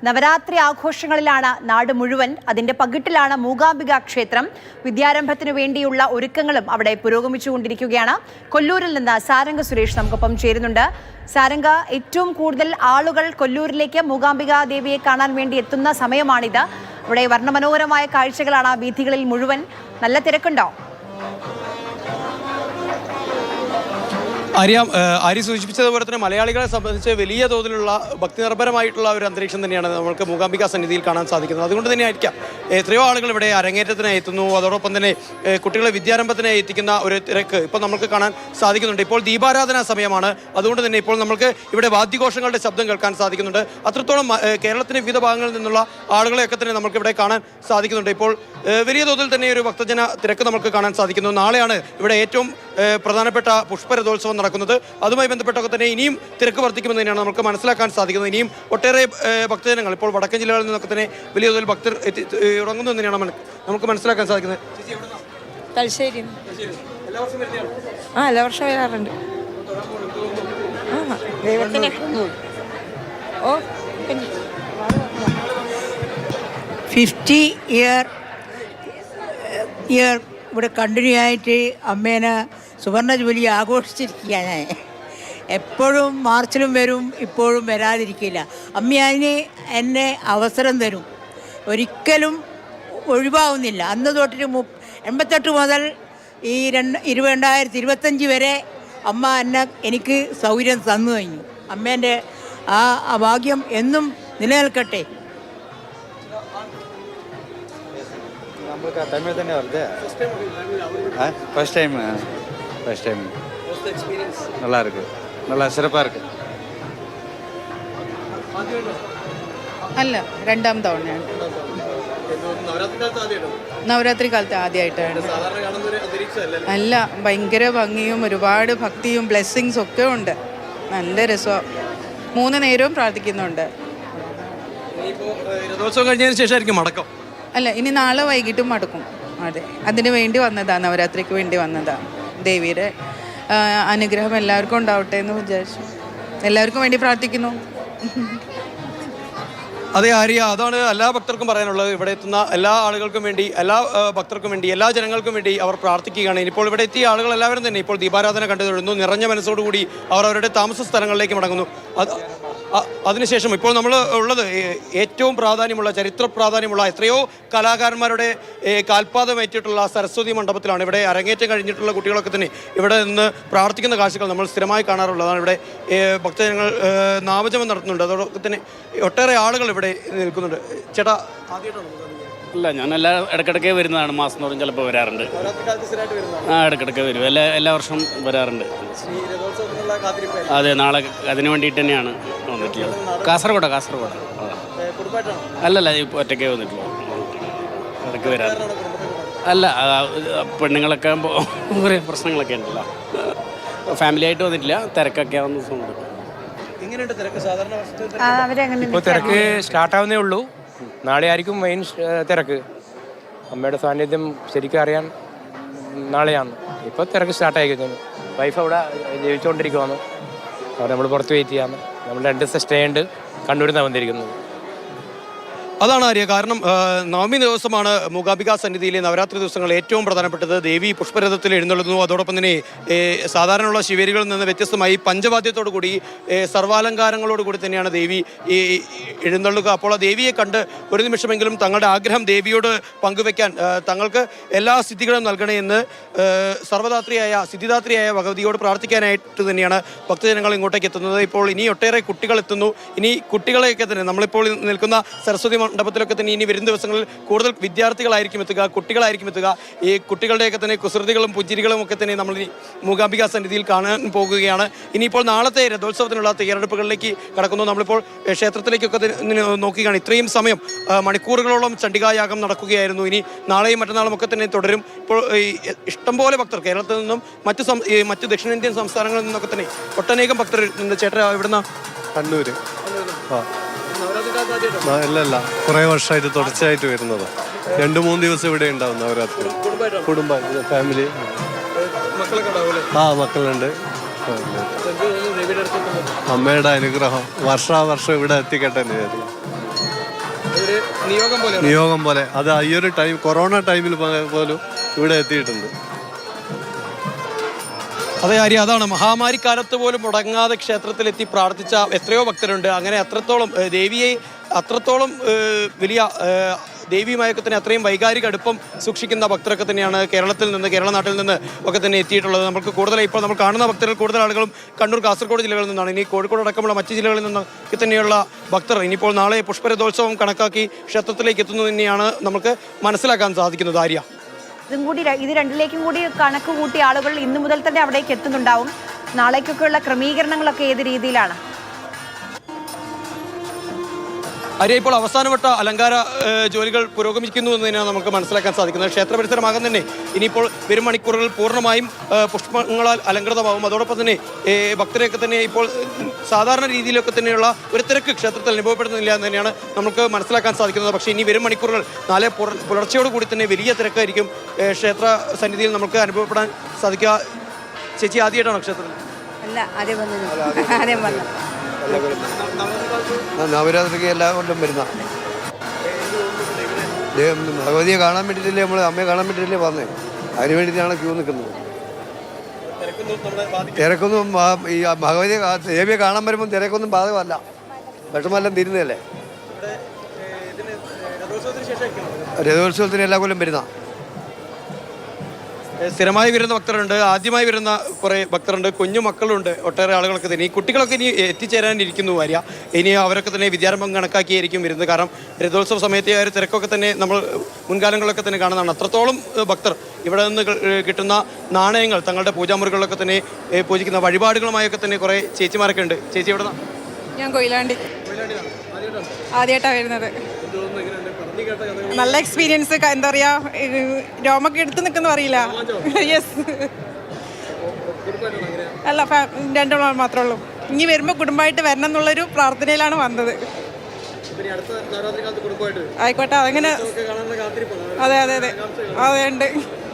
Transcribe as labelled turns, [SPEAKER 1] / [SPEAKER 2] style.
[SPEAKER 1] നവരാത്രി ആഘോഷങ്ങളിലാണ് നാട് മുഴുവൻ. അതിന്റെ പകിട്ടിലാണ് മൂകാംബിക ക്ഷേത്രം. വിദ്യാരംഭത്തിനു വേണ്ടിയുള്ള ഒരുക്കങ്ങളും അവിടെ പുരോഗമിച്ചുകൊണ്ടിരിക്കുകയാണ്. കൊല്ലൂരിൽ നിന്ന് സാരംഗ സുരേഷ് നമുക്കൊപ്പം ചേരുന്നുണ്ട്. സാരംഗ, ഏറ്റവും കൂടുതൽ ആളുകൾ കൊല്ലൂരിലേക്ക് മൂകാംബിക ദേവിയെ കാണാൻ വേണ്ടി എത്തുന്ന സമയമാണിത്. ഇവിടെ വർണ്ണമനോഹരമായ കാഴ്ചകളാണ് വീഥികളിൽ മുഴുവൻ. നല്ല തിരക്കുണ്ടോ?
[SPEAKER 2] ആര്യ സൂചിപ്പിച്ചതുപോലെ തന്നെ മലയാളികളെ സംബന്ധിച്ച് വലിയ തോതിലുള്ള ഭക്തിനിർഭരമായിട്ടുള്ള ഒരു അന്തരീക്ഷം തന്നെയാണ് നമുക്ക് മൂകാംബിക സന്നിധിയിൽ കാണാൻ സാധിക്കുന്നത്. അതുകൊണ്ട് തന്നെ ആയിരിക്കാം എത്രയോ ആളുകൾ ഇവിടെ അരങ്ങേറ്റത്തിനായി എത്തുന്നു. അതോടൊപ്പം തന്നെ കുട്ടികളെ വിദ്യാരംഭത്തിനായി എത്തിക്കുന്ന ഒരു തിരക്ക് ഇപ്പോൾ നമുക്ക് കാണാൻ സാധിക്കുന്നുണ്ട്. ഇപ്പോൾ ദീപാരാധനാ സമയമാണ്. അതുകൊണ്ട് തന്നെ ഇപ്പോൾ നമുക്ക് ഇവിടെ വാദ്യഘോഷങ്ങളുടെ ശബ്ദം കേൾക്കാൻ സാധിക്കുന്നുണ്ട്. അത്രത്തോളം കേരളത്തിൻ്റെ വിവിധ ഭാഗങ്ങളിൽ നിന്നുള്ള ആളുകളെയൊക്കെ തന്നെ നമുക്ക് ഇവിടെ കാണാൻ സാധിക്കുന്നുണ്ട്. ഇപ്പോൾ വലിയ തോതിൽ തന്നെ ഒരു ഭക്തജന തിരക്ക് നമുക്ക് കാണാൻ സാധിക്കുന്നു. നാളെയാണ് ഇവിടെ ഏറ്റവും പ്രധാനപ്പെട്ട പുഷ്പരഥോത്സവം നടക്കുന്നത്. അതുമായി ബന്ധപ്പെട്ടൊക്കെ തന്നെ ഇനിയും തിരക്ക് വർദ്ധിക്കുമെന്ന് തന്നെയാണ് നമുക്ക് മനസ്സിലാക്കാൻ സാധിക്കുന്നത്. ഇനിയും ഒട്ടേറെ ഭക്തജനങ്ങൾ ഇപ്പോൾ വടക്കൻ ജില്ലകളിൽ നിന്നൊക്കെ തന്നെ വലിയ തോതിൽ ഭക്തർ ഇറങ്ങുന്നു എന്ന് തന്നെയാണ് നമുക്ക് മനസ്സിലാക്കാൻ സാധിക്കുന്നത്.
[SPEAKER 3] തലശ്ശേരി. എല്ലാ വർഷം വരാറുണ്ട്. ദൈവത്തിന്
[SPEAKER 4] 50 ഇയർ ഇവിടെ കണ്ടിന്യൂ ആയിട്ട് അമ്മേനെ സുവർണ ജൂബിലി ആഘോഷിച്ചിരിക്കുകയാണ്. എപ്പോഴും മാർച്ചിലും വരും, ഇപ്പോഴും വരാതിരിക്കില്ല. അമ്മ അതിന് എന്നെ അവസരം തരും, ഒരിക്കലും ഒഴിവാകുന്നില്ല. അന്ന് തൊട്ടിട്ട് 88 മുതൽ ഈ 2025 വരെ അമ്മ എനിക്ക് സൗകര്യം തന്നു കഴിഞ്ഞു. അമ്മേൻ്റെ ആ ഭാഗ്യം എന്നും നിലനിൽക്കട്ടെ.
[SPEAKER 5] தமிழ் தானே வருது. ஃபர்ஸ்ட் டைம் நல்லா இருக்கு, நல்லா சிறப்பாக இருக்கு.
[SPEAKER 3] അല്ല, രണ്ടാം തവണയാണ്. നവരാത്രി കാലത്ത് ആദ്യമായിട്ടാണ്. അല്ല, ഭയങ്കര ഭംഗിയും ഒരുപാട് ഭക്തിയും ബ്ലെസ്സിങ്സും ഒക്കെ ഉണ്ട്. നല്ല രസമാണ്. 3 നേരവും പ്രാർത്ഥിക്കുന്നുണ്ട്.
[SPEAKER 2] രഥോത്സവം കഴിഞ്ഞതിന് ശേഷമായിരിക്കും മടക്കം.
[SPEAKER 3] അല്ല, ഇനി നാളെ വൈകിട്ടും മടക്കും. അതെ, അതിന് വേണ്ടി വന്നതാണ്, നവരാത്രിക്ക് വേണ്ടി വന്നതാണ്. ദേവിയുടെ അനുഗ്രഹം എല്ലാവർക്കും ഉണ്ടാവട്ടെ എന്ന് വിചാരിച്ചു. എല്ലാവർക്കും വേണ്ടി പ്രാർത്ഥിക്കുന്നു.
[SPEAKER 2] അതെ ആര്യ, അതാണ് എല്ലാ ഭക്തർക്കും പറയാനുള്ളത്. ഇവിടെ എത്തുന്ന എല്ലാ ആളുകൾക്കും വേണ്ടി, എല്ലാ ഭക്തർക്കും വേണ്ടി, എല്ലാ ജനങ്ങൾക്കും വേണ്ടി അവർ പ്രാർത്ഥിക്കുകയാണ്. ഇനിയിപ്പോൾ ഇവിടെ എത്തിയ ആളുകൾ എല്ലാവരും തന്നെ ഇപ്പോൾ ദീപാരാധന കണ്ടു തൊഴുന്നു. നിറഞ്ഞ മനസ്സോടുകൂടി അവർ അവരുടെ താമസ സ്ഥലങ്ങളിലേക്ക് മടങ്ങുന്നു. അതിനുശേഷം ഇപ്പോൾ നമ്മൾ ഉള്ളത് ഏറ്റവും പ്രാധാന്യമുള്ള, ചരിത്ര പ്രാധാന്യമുള്ള എത്രയോ കലാകാരന്മാരുടെ കാൽപാദമേറ്റിട്ടുള്ള സരസ്വതി മണ്ഡപത്തിലാണ്. ഇവിടെ അരങ്ങേറ്റം കഴിഞ്ഞിട്ടുള്ള കുട്ടികളൊക്കെ തന്നെ ഇവിടെ നിന്ന് പ്രാർത്ഥിക്കുന്ന കാഴ്ചകൾ നമ്മൾ സ്ഥിരമായി കാണാറുള്ളതാണ്. ഇവിടെ ഭക്തജനങ്ങൾ നാമജപം നടത്തുന്നുണ്ട്. അതോടൊപ്പം തന്നെ ഒട്ടേറെ ആളുകൾ ഇവിടെ നിൽക്കുന്നുണ്ട്. ചേട്ടാ,
[SPEAKER 6] അല്ല, ഞാൻ ഇടയ്ക്കിടയ്ക്ക് വരുന്നതാണ്. മാസം തോറും ചിലപ്പോൾ വരാറുണ്ട്. ഇടയ്ക്കിടയ്ക്ക് വരും. എല്ലാ വർഷവും വരാറുണ്ട്. അതെ, നാളെ അതിന് വേണ്ടിയിട്ട് തന്നെയാണ് വന്നിട്ടുള്ളത്. കാസർഗോഡ്. അല്ലല്ല, ഇപ്പോൾ ഒറ്റയ്ക്കേ വന്നിട്ടുള്ളൂ. ഇടയ്ക്ക് വരാറുണ്ട്. അല്ല, പെണ്ണുങ്ങളൊക്കെ കുറേ പ്രശ്നങ്ങളൊക്കെ ഉണ്ടല്ലോ. ഫാമിലി ആയിട്ട് വന്നിട്ടില്ല. തിരക്കൊക്കെ ആവുന്ന ദിവസമുണ്ട്.
[SPEAKER 7] ഇപ്പോൾ തിരക്ക് സ്റ്റാർട്ടാവുന്നേ ഉള്ളൂ. നാളെ ആയിരിക്കും മെയിൻ തിരക്ക്. അമ്മയുടെ സാന്നിധ്യം ശരിക്കും അറിയാൻ നാളെയാണ്. ഇപ്പോൾ തിരക്ക് സ്റ്റാർട്ടായി കഴിഞ്ഞു. വൈഫ് അവിടെ ജീവിച്ചുകൊണ്ടിരിക്കുകയാണ്. അവിടെ നമ്മൾ പുറത്ത് വെയിറ്റ് ചെയ്യാമെന്ന്. നമ്മൾ 2 ദിവസം സ്റ്റേ ഉണ്ട്. കണ്ണൂരിൽ നിന്നാണ് വന്നിരിക്കുന്നത്.
[SPEAKER 2] അതാണ് ആര്യ. കാരണം നവമി ദിവസമാണ് മൂകാംബിക സന്നിധിയിലെ നവരാത്രി ദിവസങ്ങൾ ഏറ്റവും പ്രധാനപ്പെട്ടത്. ദേവി പുഷ്പരഥത്തിൽ എഴുന്നള്ളുന്നു. അതോടൊപ്പം തന്നെ സാധാരണയുള്ള ശിവേരികളിൽ നിന്ന് വ്യത്യസ്തമായി പഞ്ചവാദ്യത്തോടു കൂടി സർവാലങ്കാരങ്ങളോട് കൂടി തന്നെയാണ് ദേവി എഴുന്നള്ളുക. അപ്പോൾ ആ ദേവിയെ കണ്ട് ഒരു നിമിഷമെങ്കിലും തങ്ങളുടെ ആഗ്രഹം ദേവിയോട് പങ്കുവെക്കാൻ, തങ്ങൾക്ക് എല്ലാ സിദ്ധികളും നൽകണേ എന്ന് സിദ്ധിദാത്രിയായ ഭഗവതിയോട് പ്രാർത്ഥിക്കാനായിട്ട് തന്നെയാണ് ഭക്തജനങ്ങൾ ഇങ്ങോട്ടേക്ക് എത്തുന്നത്. ഇപ്പോൾ ഇനി ഒട്ടേറെ കുട്ടികൾ എത്തുന്നു. ഇനി കുട്ടികളെയൊക്കെ തന്നെ നമ്മളിപ്പോൾ നിൽക്കുന്ന സരസ്വതി മണ്ഡപത്തിലൊക്കെ തന്നെ ഇനി വരും ദിവസങ്ങളിൽ കൂടുതൽ വിദ്യാർത്ഥികളായിരിക്കും എത്തുക, കുട്ടികളായിരിക്കും എത്തുക. ഈ കുട്ടികളുടെയൊക്കെ തന്നെ കുസൃതികളും പുഞ്ചിരികളും ഒക്കെ തന്നെ നമ്മൾ മൂകാംബിക സന്നിധിയിൽ കാണാൻ പോകുകയാണ്. ഇനിയിപ്പോൾ നാളത്തെ രഥോത്സവത്തിനുള്ള തയ്യാറെടുപ്പുകളിലേക്ക് കടക്കുന്നു. നമ്മളിപ്പോൾ ക്ഷേത്രത്തിലേക്കൊക്കെ നോക്കുകയാണ്. ഇത്രയും സമയം മണിക്കൂറുകളോളം ചണ്ഡികായാഗം നടക്കുകയായിരുന്നു. ഇനി നാളെയും മറ്റന്നാളും ഒക്കെ തന്നെ തുടരും. ഇപ്പോൾ ഇഷ്ടംപോലെ ഭക്തർ കേരളത്തിൽ നിന്നും മറ്റ് ദക്ഷിണേന്ത്യൻ സംസ്ഥാനങ്ങളിൽ നിന്നൊക്കെ തന്നെ ഒട്ടനേകം ഭക്തർ ചേട്ടാ ഇവിടുന്ന്
[SPEAKER 8] കണ്ണൂര്. അല്ലല്ല, കുറേ വർഷമായിട്ട് തുടർച്ചയായിട്ട് വരുന്നത്. 2-3 ദിവസം ഇവിടെ ഉണ്ടാവും നവരാത്രി. കുടുംബം, ഫാമിലി. മക്കളുണ്ട്. അമ്മയുടെ അനുഗ്രഹം വർഷാവർഷം ഇവിടെ എത്തിക്കട്ടെ എന്ന് വിചാരിക്കും.
[SPEAKER 2] നിയോഗം പോലെ
[SPEAKER 8] നിയോഗം പോലെ അത് ഈ ഒരു ടൈം കൊറോണ ടൈമിൽ പോലും ഇവിടെ എത്തിയിട്ടുണ്ട്.
[SPEAKER 2] അതെ ആര്യ, അതാണ് മഹാമാരി കാലത്ത് പോലും മുടങ്ങാതെ ക്ഷേത്രത്തിലെത്തി പ്രാർത്ഥിച്ച എത്രയോ ഭക്തരുണ്ട്. അങ്ങനെ അത്രത്തോളം ദേവിയെ അത്രത്തോളം വലിയ ദേവിയുമായൊക്കെ തന്നെ അത്രയും വൈകാരിക അടുപ്പം സൂക്ഷിക്കുന്ന ഭക്തരൊക്കെ തന്നെയാണ് കേരളത്തിൽ നിന്ന്, കേരള നാട്ടിൽ നിന്ന് ഒക്കെ തന്നെ എത്തിയിട്ടുള്ളത്. നമുക്ക് കൂടുതൽ ഇപ്പോൾ നമ്മൾ കാണുന്ന ഭക്തരിൽ കൂടുതൽ ആളുകളും കണ്ണൂർ, കാസർഗോഡ് ജില്ലകളിൽ നിന്നാണ്. ഇനി കോഴിക്കോട് അടക്കമുള്ള മറ്റ് ജില്ലകളിൽ നിന്നൊക്കെ തന്നെയുള്ള ഭക്തർ ഇനിയിപ്പോൾ നാളെ പുഷ്പരഥോത്സവം കണക്കാക്കി ക്ഷേത്രത്തിലേക്ക് എത്തുന്നത് തന്നെയാണ് നമുക്ക് മനസ്സിലാക്കാൻ സാധിക്കുന്നത്. ആര്യ,
[SPEAKER 1] ഇത് രണ്ടിലേക്കും കൂടി കണക്ക് കൂട്ടിയ ആളുകൾ ഇന്നു മുതൽ തന്നെ അവിടേക്ക് എത്തുന്നുണ്ടാവും. നാളേക്കൊക്കെയുള്ള ക്രമീകരണങ്ങളൊക്കെ ഏത് രീതിയിലാണ്?
[SPEAKER 2] ആര്യ, ഇപ്പോൾ അവസാനവട്ട അലങ്കാര ജോലികൾ പുരോഗമിക്കുന്നു എന്ന് തന്നെയാണ് നമുക്ക് മനസ്സിലാക്കാൻ സാധിക്കുന്നത്. ക്ഷേത്ര പരിസരമാകാൻ തന്നെ ഇനിയിപ്പോൾ വരും മണിക്കൂറുകൾ പൂർണ്ണമായും പുഷ്പങ്ങളാൽ അലങ്കൃതമാകും. അതോടൊപ്പം തന്നെ ഭക്തരെയൊക്കെ തന്നെ ഇപ്പോൾ സാധാരണ രീതിയിലൊക്കെ തന്നെയുള്ള ഒരു തിരക്ക് ക്ഷേത്രത്തിൽ അനുഭവപ്പെടുന്നില്ല എന്ന് തന്നെയാണ് നമുക്ക് മനസ്സിലാക്കാൻ സാധിക്കുന്നത്. പക്ഷേ ഇനി വരും മണിക്കൂറുകൾ നാളെ പുലർച്ചയോട് കൂടി തന്നെ വലിയ തിരക്കായിരിക്കും ക്ഷേത്ര സന്നിധിയിൽ നമുക്ക് അനുഭവപ്പെടാൻ സാധിക്കുക. ചേച്ചി ആദ്യമായിട്ടാണോ ക്ഷേത്രത്തിൽ?
[SPEAKER 4] അല്ല, ആദ്യം വന്നു.
[SPEAKER 9] നവരാത്രിക്ക് എല്ലാ കൊണ്ടും വരുന്ന ഭഗവതിയെ കാണാൻ വേണ്ടിയിട്ടല്ലേ, നമ്മൾ അമ്മയെ കാണാൻ വേണ്ടിയിട്ടല്ലേ വന്നേ. അതിന് വേണ്ടിയിട്ടാണ് ക്യൂ നിൽക്കുന്നത്. തിരക്കൊന്നും ഈ ഭഗവതിയെ ദേവിയെ കാണാൻ വരുമ്പോൾ തിരക്കൊന്നും ബാധകമല്ല, വിഷമെല്ലാം തിരുന്നതല്ലേ. രഥോത്സവത്തിന് എല്ലാ കൊല്ലം വരുന്ന
[SPEAKER 2] സ്ഥിരമായി വരുന്ന ഭക്തരുണ്ട്, ആദ്യമായി വരുന്ന കുറേ ഭക്തരുണ്ട്, കുഞ്ഞു മക്കളുണ്ട്, ഒട്ടേറെ ആളുകളൊക്കെ തന്നെ. ഈ കുട്ടികളൊക്കെ ഇനി എത്തിച്ചേരാനിരിക്കുന്നു ആര്യ. ഇനി അവരൊക്കെ തന്നെ വിദ്യാരംഭം കണക്കാക്കിയായിരിക്കും വരുന്നത്. കാരണം രഥോത്സവ സമയത്തെ ആ ഒരു തിരക്കൊക്കെ തന്നെ നമ്മൾ മുൻകാലങ്ങളിലൊക്കെ തന്നെ കാണുന്നതാണ്. അത്രത്തോളം ഭക്തർ ഇവിടെ നിന്ന് കിട്ടുന്ന നാണയങ്ങൾ തങ്ങളുടെ പൂജാമുറികളിലൊക്കെ തന്നെ പൂജിക്കുന്ന വഴിപാടുകളുമായൊക്കെ തന്നെ കുറേ ചേച്ചിമാരൊക്കെ ഉണ്ട്. ചേച്ചി എവിടെ നിന്നാണ്?
[SPEAKER 3] ഞാൻ കൊയിലാണ്ടി ആദ്യമായിട്ടാണ് വരുന്നത്. നല്ല എക്സ്പീരിയൻസ്. എന്താ പറയാ, രോമൊക്കെ എടുത്ത് നിൽക്കുന്ന അറിയില്ല. യെസ്, അല്ല, രണ്ടോളം മാത്രമേ ഉള്ളൂ. ഇനി വരുമ്പോൾ കുടുംബമായിട്ട് വരണം എന്നുള്ളൊരു പ്രാർത്ഥനയിലാണ് വന്നത്. ആയിക്കോട്ടെ, അതങ്ങനെ. അതെ അതെ അതെ അതെ ഉണ്ട്.